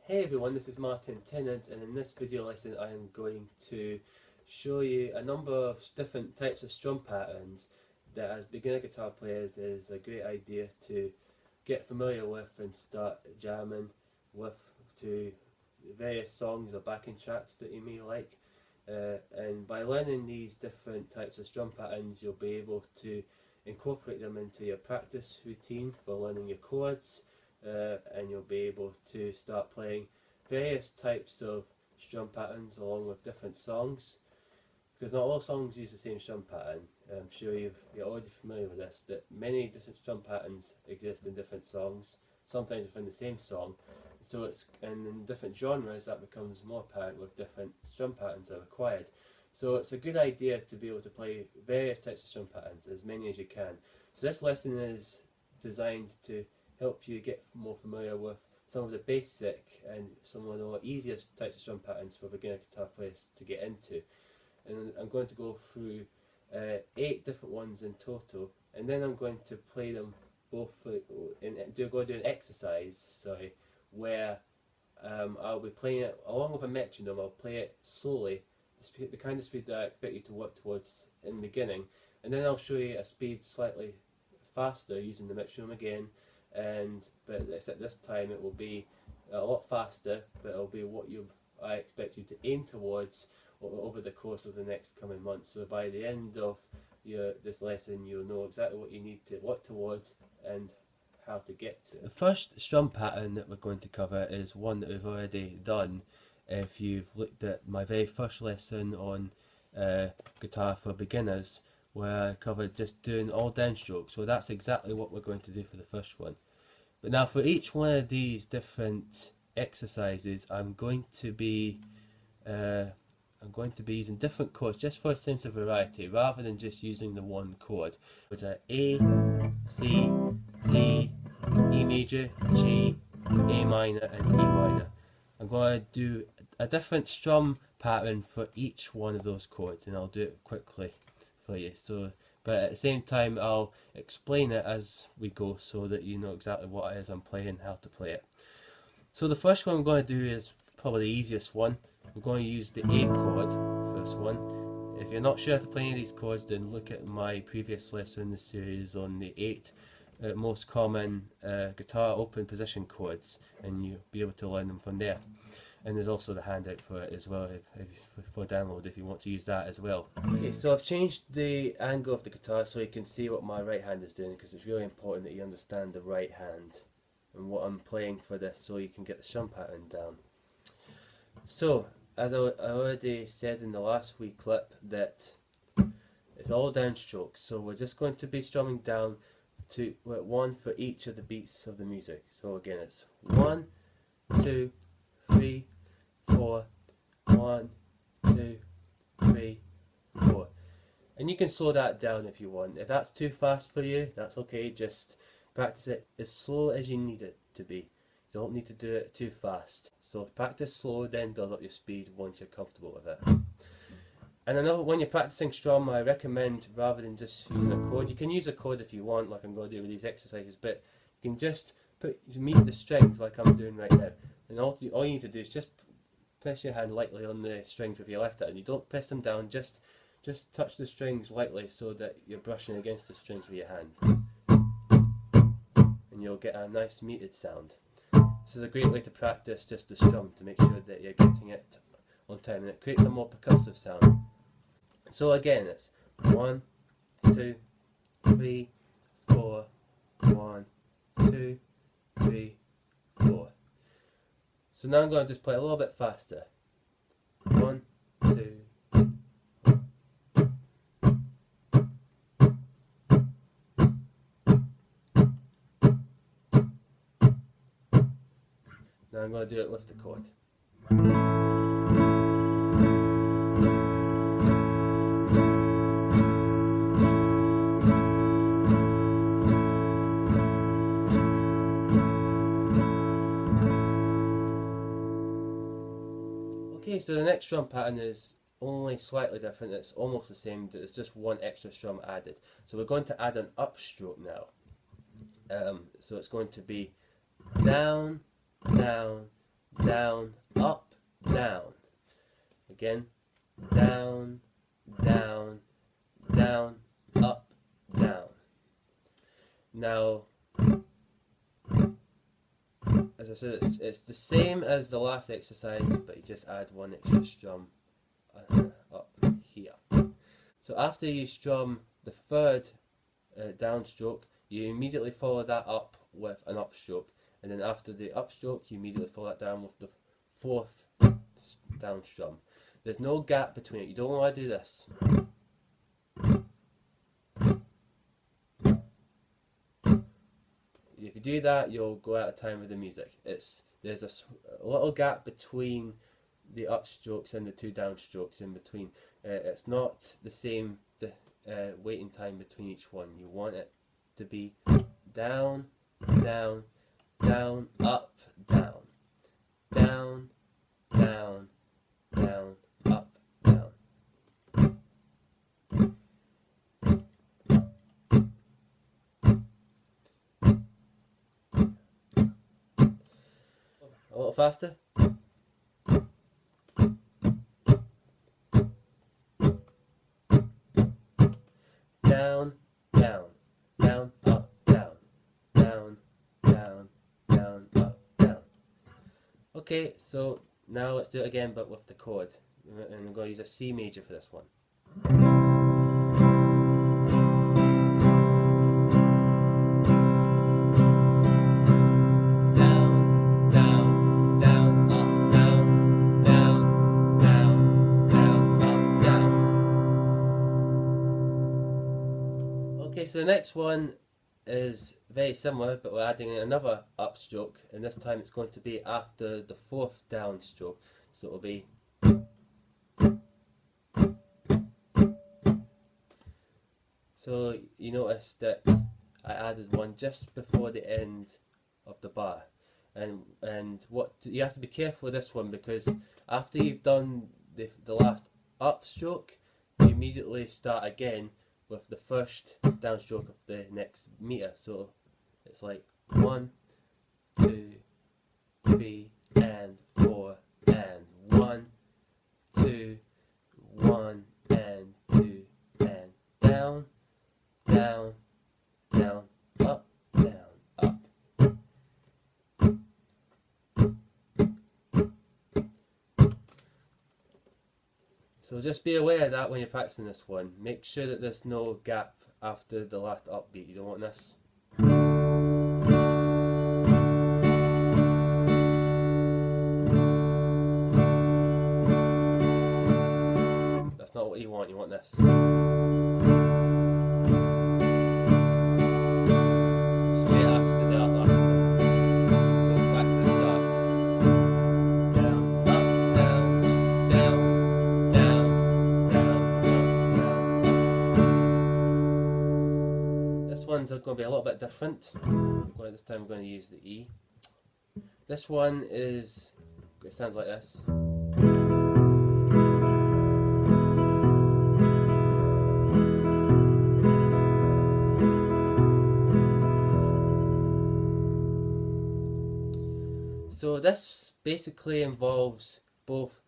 Hey everyone, this is Martin Tennant, and in this video lesson I am going to show you a number of different types of strum patterns that as beginner guitar players is a great idea to get familiar with and start jamming with to various songs or backing tracks that you may like. And by learning these different types of strum patterns, you'll be able to incorporate them into your practice routine for learning your chords. And you'll be able to start playing various types of strum patterns along with different songs, because not all songs use the same strum pattern. I'm sure you're already familiar with this, that many different strum patterns exist in different songs, sometimes within the same song. So and in different genres that becomes more apparent with different strum patterns are required. So it's a good idea to be able to play various types of strum patterns, as many as you can. So this lesson is designed to help you get more familiar with some of the basic and some of the more easier types of strum patterns for beginner guitar players to get into. And I'm going to go through 8 different ones in total, and then I'm going to play them both do an exercise, where I'll be playing it along with a metronome. I'll play it slowly, the kind of speed that I expect you to work towards in the beginning, and then I'll show you a speed slightly faster using the metronome again. But except this time it will be a lot faster, but it'll be what I expect you to aim towards over the course of the next coming months. So by the end of this lesson, you'll know exactly what you need to work towards and how to get to it. The first strum pattern that we're going to cover is one that we've already done. If you've looked at my very first lesson on guitar for beginners, where I covered just doing all downstrokes, so that's exactly what we're going to do for the first one. But now for each one of these different exercises, I'm going to be using different chords just for a sense of variety, rather than just using the one chord. It's a A, C, D, E major, G, A minor, and E minor. I'm going to do a different strum pattern for each one of those chords, and I'll do it quickly for you. But at the same time, I'll explain it as we go so that you know exactly what it is I'm playing and how to play it. So the first one I'm going to do is probably the easiest one. I'm going to use the A chord for this one. If you're not sure how to play any of these chords, then look at my previous lesson in the series on the 8 most common guitar open position chords, and you'll be able to learn them from there. And there's also the handout for it as well, for download, if you want to use that as well. Okay, so I've changed the angle of the guitar so you can see what my right hand is doing, because it's really important that you understand the right hand and what I'm playing for this, so you can get the strum pattern down. So, as I already said in the last wee clip, that it's all downstrokes, so we're just going to be strumming down to 1 for each of the beats of the music. So again, it's 1, 2, 3, 4, 1, 2, 3, 4. And you can slow that down if you want. If that's too fast for you, that's okay. Just practice it as slow as you need it to be. You don't need to do it too fast. So practice slow, then build up your speed once you're comfortable with it. And another, when you're practicing strum, I recommend, rather than just using a chord, you can use a chord if you want, like I'm going to do with these exercises, but you can just meet the strings like I'm doing right now. And all you need to do is just press your hand lightly on the strings with your left hand. You don't press them down, just touch the strings lightly so that you're brushing against the strings with your hand. And you'll get a nice metered sound. This is a great way to practice just the strum, to make sure that you're getting it on time, and it creates a more percussive sound. So again, it's 1, 2, 3, 4, 1, 2, 3, 4. So now I'm going to just play a little bit faster. 1, 2. Now I'm going to do it with the chord. Okay, so the next strum pattern is only slightly different. It's almost the same, it's just one extra strum added. So we're going to add an upstroke now. So it's going to be down, down, down, up, down. Again, down, down, down, up, down. Now, as I said, it's the same as the last exercise, but you just add one extra strum up here. So after you strum the third downstroke, you immediately follow that up with an upstroke, and then after the upstroke, you immediately follow that down with the fourth down strum. There's no gap between it. You don't want to do this. If you do that, you'll go out of time with the music. There's a little gap between the upstrokes and the two downstrokes in between. It's not the same waiting time between each one. You want it to be down, down, down, up, down, down, down, down, up, down. A little faster. Down, down, down, up, down, down, down, down, up, down. Okay, so now let's do it again, but with the chord. And I'm going to use a C major for this one. Okay, so the next one is very similar, but we're adding another upstroke, and this time it's going to be after the fourth downstroke. So it'll be so you notice that I added one just before the end of the bar, and what you have to be careful with this one, because after you've done the last upstroke, you immediately start again with the first downstroke of the next meter. So it's like 1, 2, 3, and 4, and 1, 2, 1, and 2, and down, down, down, up, down, up. So just be aware of that when you're practicing this one. Make sure that there's no gap after the last upbeat. You don't want this. That's not what you want. You want this. Straight after the last one. Go back to the start. Down, up, down, down, down, down, down, down. This one's going to be a little bit different. This time I'm going to use the E. This one is, it sounds like this. So this basically involves both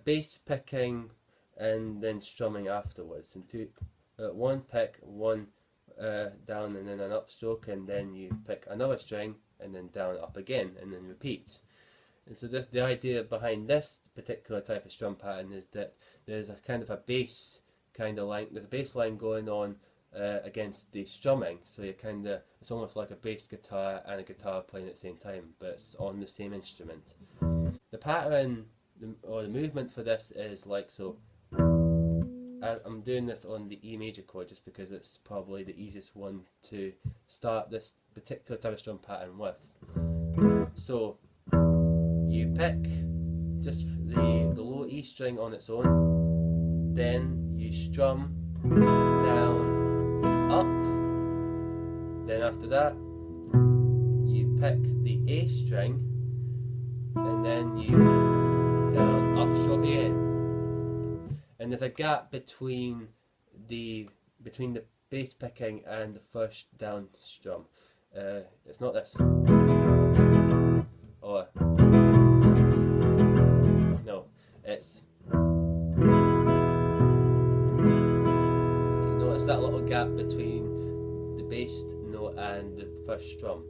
bass picking and then strumming afterwards. And one pick, one down and then an upstroke, and then you pick another string and then down, up again, and then repeat. And so the idea behind this particular type of strum pattern is that there's a kind of a bass kind of line, there's a bass line going on against the strumming, so you it's almost like a bass guitar and a guitar playing at the same time, but it's on the same instrument. The pattern or the movement for this is like so. I'm doing this on the E major chord just because it's probably the easiest one to start this particular type of strum pattern with. So you pick just the low E string on its own, then you strum down, up, then after that you pick the A string and then you down, upstroke again. And there's a gap between the bass picking and the first down strum. It's not this. Or it's. Notice that little gap between the bass note and the first strum.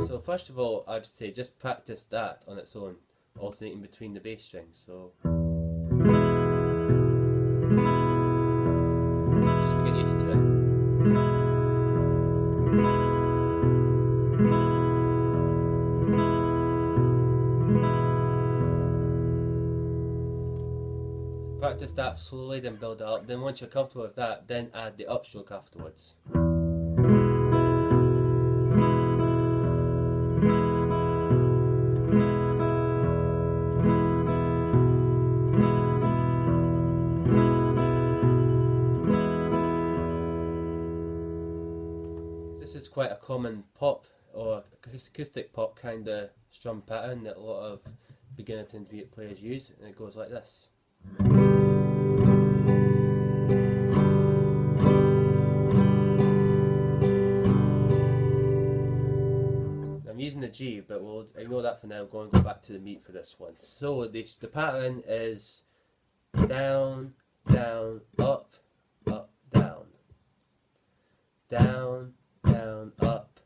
So first of all, I'd say just practice that on its own, alternating between the bass strings. So just to get used to it. Practice that slowly, then build it up. Then once you're comfortable with that, then add the upstroke afterwards. This is quite a common pop or acoustic pop kind of strum pattern that a lot of beginner intermediate players use, and it goes like this. I'm using the G, but we'll ignore that for now. We're going to go back to the meat for this one. So the pattern is down, down, up, up, down. Down, down, up,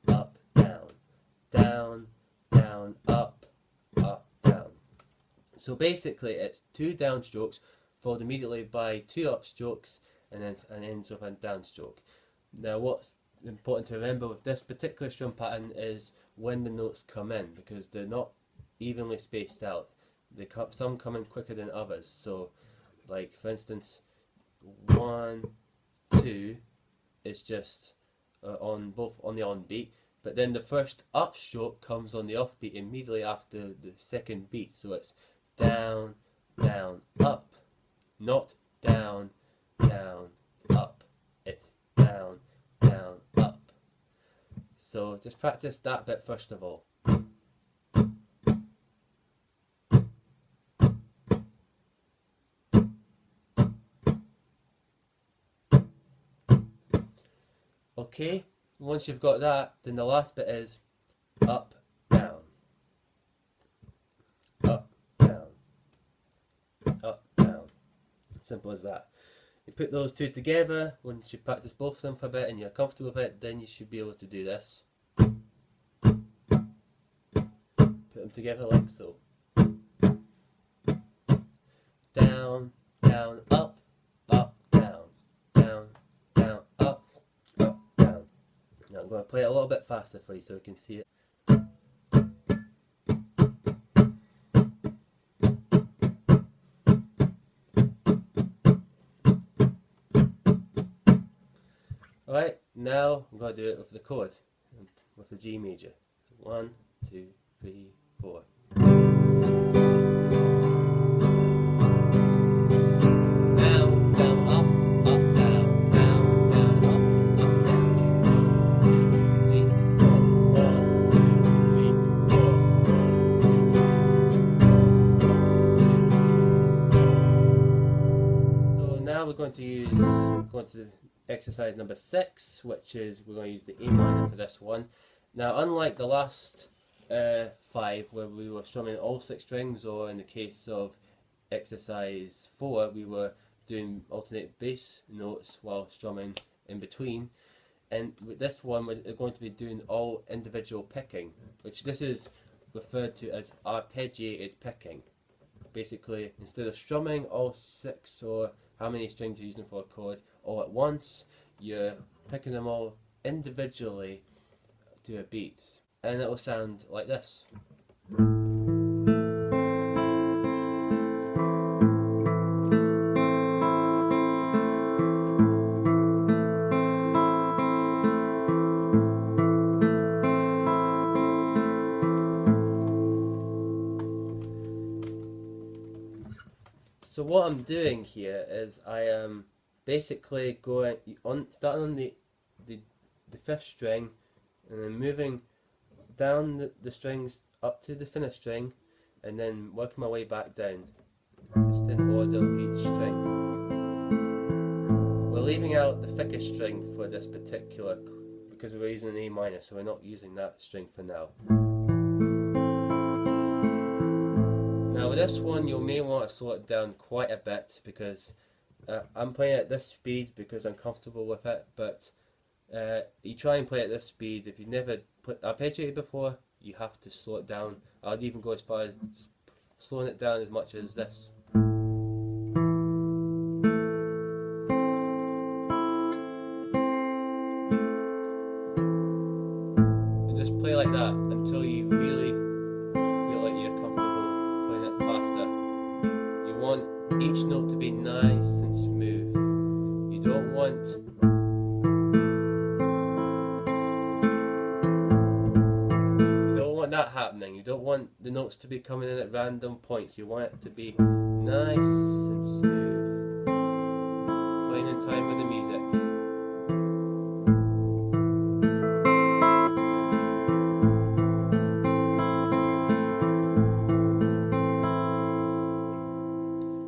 up, down. Down, down, up, up, down. So basically it's 2 downstrokes followed immediately by 2 upstrokes and then ends with a downstroke. Now what's important to remember with this particular strum pattern is when the notes come in, because they're not evenly spaced out. Some come in quicker than others. So like for instance 1, 2 is just on the on beat, but then the first upstroke comes on the off beat immediately after the second beat. So it's down, down, up, not down, down, up. It's down, down, up. So just practice that bit first of all. Okay, once you've got that, then the last bit is up, down, up, down, up, down. Simple as that. You put those two together. Once you practice both of them for a bit and you're comfortable with it, then you should be able to do this. Put them together like so. Down, down, up, up, down, down, down, up, up, down. Now I'm going to play it a little bit faster for you so you can see it. Alright, now I'm going to do it with the chord, with the G major. 1, 2, 3, 4. Down, down, up, up, down, down, down, up, up, down. 1, 2, 3, 4. 1, 2, 3, 4. So now we're going to exercise number 6, which is we're going to use the A minor for this one. Now, unlike the last 5 where we were strumming all 6 strings, or in the case of exercise 4 we were doing alternate bass notes while strumming in between, and with this one we're going to be doing all individual picking, which this is referred to as arpeggiated picking. Basically, instead of strumming all 6 or how many strings you're using for a chord all at once, you're picking them all individually to a beat, and it will sound like this. So what I'm doing here is I am basically going on, starting on the 5th string, and then moving down the strings up to the finished string, and then working my way back down, just in order of each string. We're leaving out the thickest string for this particular, because we're using an A minor, so we're not using that string for now. Now with this one you may want to slow it down quite a bit, because I'm playing at this speed because I'm comfortable with it, but you try and play at this speed. If you've never arpeggiated before, you have to slow it down. I'd even go as far as slowing it down as much as this. You just play like that until you really feel like you're comfortable playing it faster. You want each note to be nice and smooth. You don't want that happening. You don't want the notes to be coming in at random points. You want it to be nice and smooth, playing in time with the music.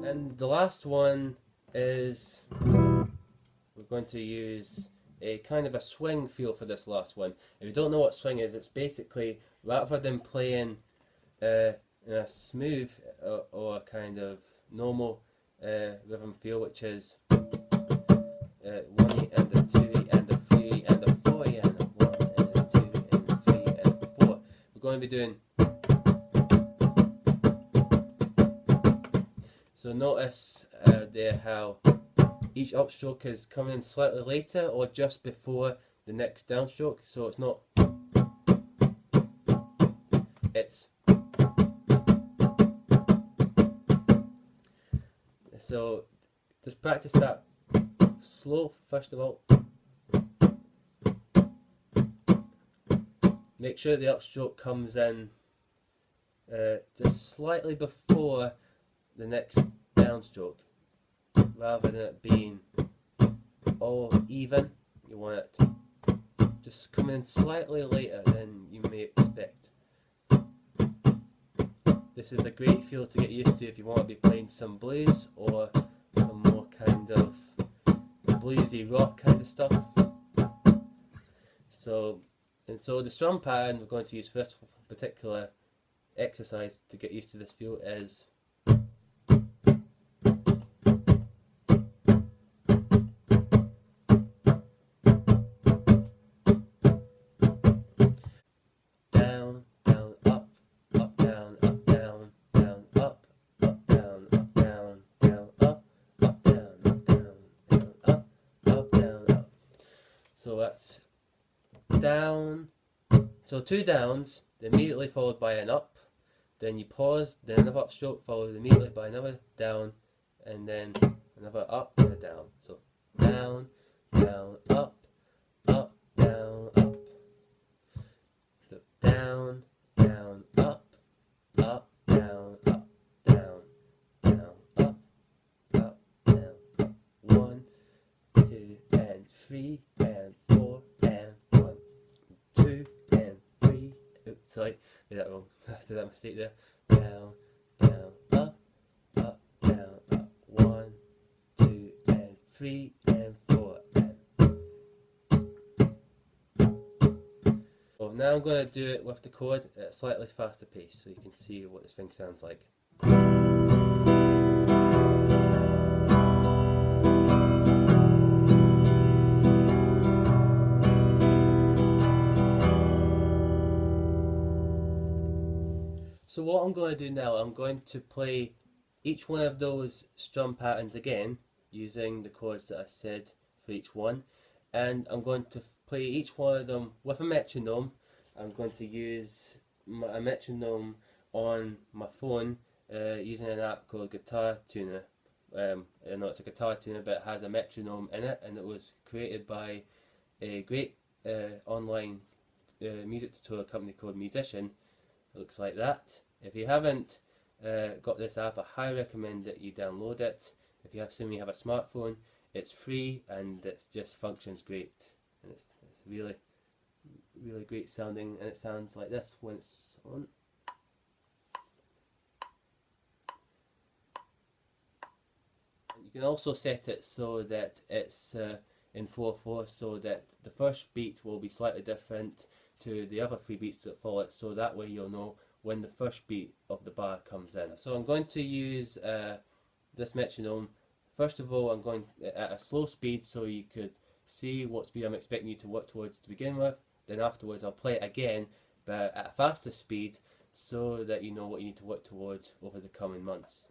And the last one is, we're going to use a kind of a swing feel for this last one. If you don't know what swing is, it's basically, rather than playing in a smooth or kind of normal rhythm feel, which is 1 E and a 2 E and a 3 E and a 4 E and a 1 and a 2 and a 3 and a 4, we're going to be doing. So notice there how each upstroke is coming in slightly later or just before the next downstroke, so it's not. It's so just practice that slow first of all. Make sure the upstroke comes in just slightly before the next downstroke, rather than it being all even. You want it just come in slightly later than you may expect. This is a great feel to get used to if you want to be playing some blues or some more kind of bluesy rock kind of stuff. So the strum pattern we're going to use for this particular exercise to get used to this feel is so that's down, so 2 downs, immediately followed by an up, then you pause, then another upstroke followed immediately by another down, and then another up and a down. So down, down, up, up, down, up. So down, down, up, up, down, up, down, down, up, up, down, up. 1, 2, and 3, and 4, and 1, 2, and 3. Oops, sorry, did that wrong. Did that mistake there. Down, down, up, up, down, up. 1, 2, and 3, and 4, and. So now I'm going to do it with the chord at a slightly faster pace, so you can see what this thing sounds like. So what I'm going to do now, I'm going to play each one of those strum patterns again, using the chords that I said for each one, and I'm going to play each one of them with a metronome. I'm going to use a metronome on my phone using an app called Guitar Tuner. I know it's a guitar tuner, but it has a metronome in it, and it was created by a great online music tutorial company called Musician. It looks like that. If you haven't got this app, I highly recommend that you download it. If you assuming you have a smartphone, it's free and it just functions great, and it's really great sounding, and it sounds like this when it's on. You can also set it so that it's in 4/4, so that the first beat will be slightly different to the other 3 beats that follow it, so that way you'll know when the first beat of the bar comes in. So I'm going to use this metronome. First of all, I'm going at a slow speed so you could see what speed I'm expecting you to work towards to begin with. Then afterwards I'll play it again, but at a faster speed, so that you know what you need to work towards over the coming months.